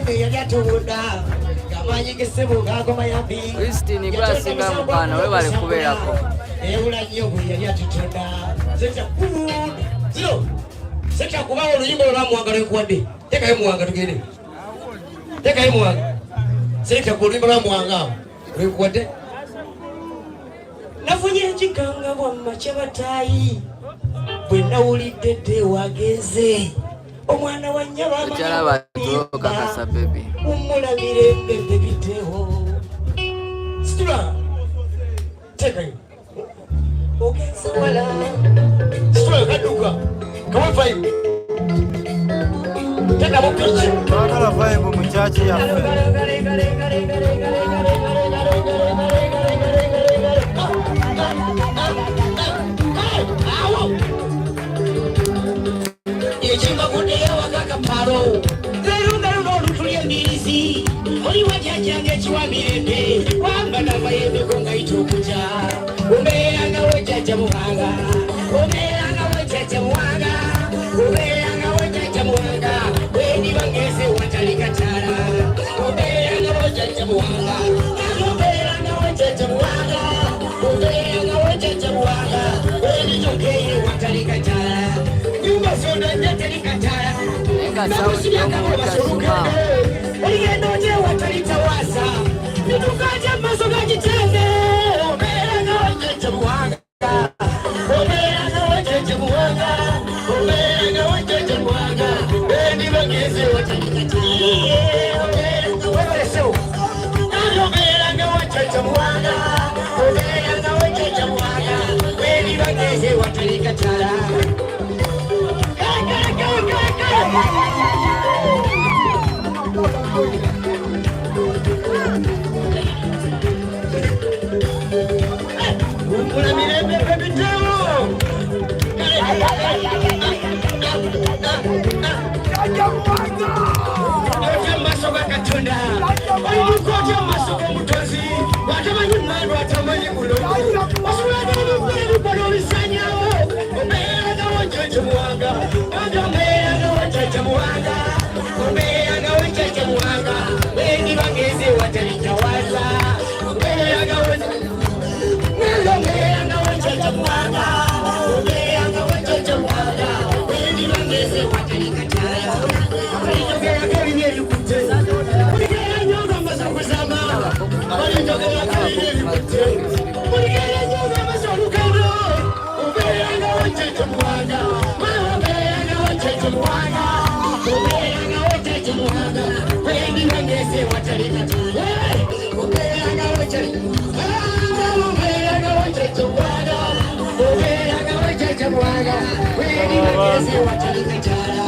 mirembe yali atunda gamanyi gesebo gagoma yambi Christine Glasinga mukana we bale kubeerako eula nnyo bwe yali atutunda sekya zero sekya kubawo oluyimba olwamuwanga lwekuwadde tekayo muwanga tugende tekayo muwanga sekya ku oluyimba lwamuwanga lwekuwadde nafunye ekikanga bwamma kyabataayi bwe nawulidde dde wagenze omwana wa nnyabamanyakakasa umulabire mbebe biteho situla tekayo ogenze wala situla kaduka kawafayo tekamu pichi twagala vayibu mu kyaki yaffe Echimba kudeya wakaka paro Zerunga olutuli emirizi Oli wajajanga ekiwa mirembe Wamba navaye mekonga itokuja Umeanga wejaja muhanga Umeanga wejaja muhanga Umeanga wejaja muhanga Weni wangeze watalika tara Umeanga wejaja muhanga Umeanga wejaja muhanga Umeanga wejaja muhanga Weni jongeye watalika tara Oligendo je watalitawaza Nitukaje masoga jitende Omera na wajeje muwanga Omera na wajeje muwanga Omera na wajeje muwanga Beni wangeze watalitawaza Omera na wajeje muwanga Omera na wajeje muwanga Beni wangeze watalitawaza Una mirembe pepiteo Masoga katunda Ayukoja masoga mutozi Watamanyi mando watamanyi mulongo Wasuwada nukweru panolisanya Umeanga wajeje muwanga Umeanga wajeje muwanga Umeanga wajeje muwanga Weni wangeze watalitawaza Umeanga wajeje Umeanga wajeje muwanga Umeanga wajeje muwanga Weni wangeze watalikataya Walijogea kalinye lukute Waligea nyoga masakuzama Walijogea kalinye lukute Waligea nyoga masakuzama Umeanga wajeje muwanga Umeanga wajeje muwanga Umeanga wajeje muwanga Weni wangeze watalikataya Umeanga wajeje Umeanga wajeje muwanga Umeanga wajeje muwanga Weni wangeze watalikataya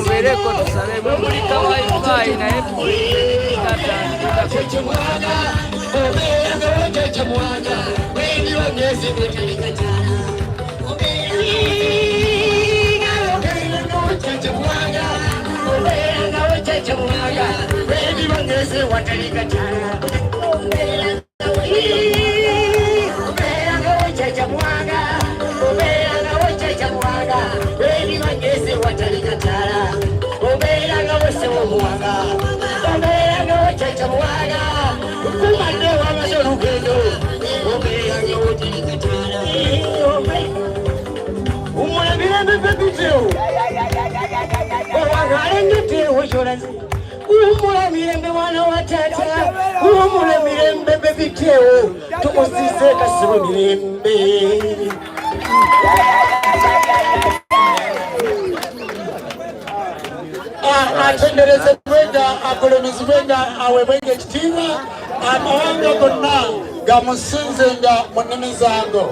Mbereko tusabe mulika wifi na epo Umula mirembe wana watata Umula mirembe bebiteo Tumusise kasibu mirembe Atendereze mwenda akolonizi mwenda awe mwenge kitiwa Amawanga gonna gamusinze nga munene zango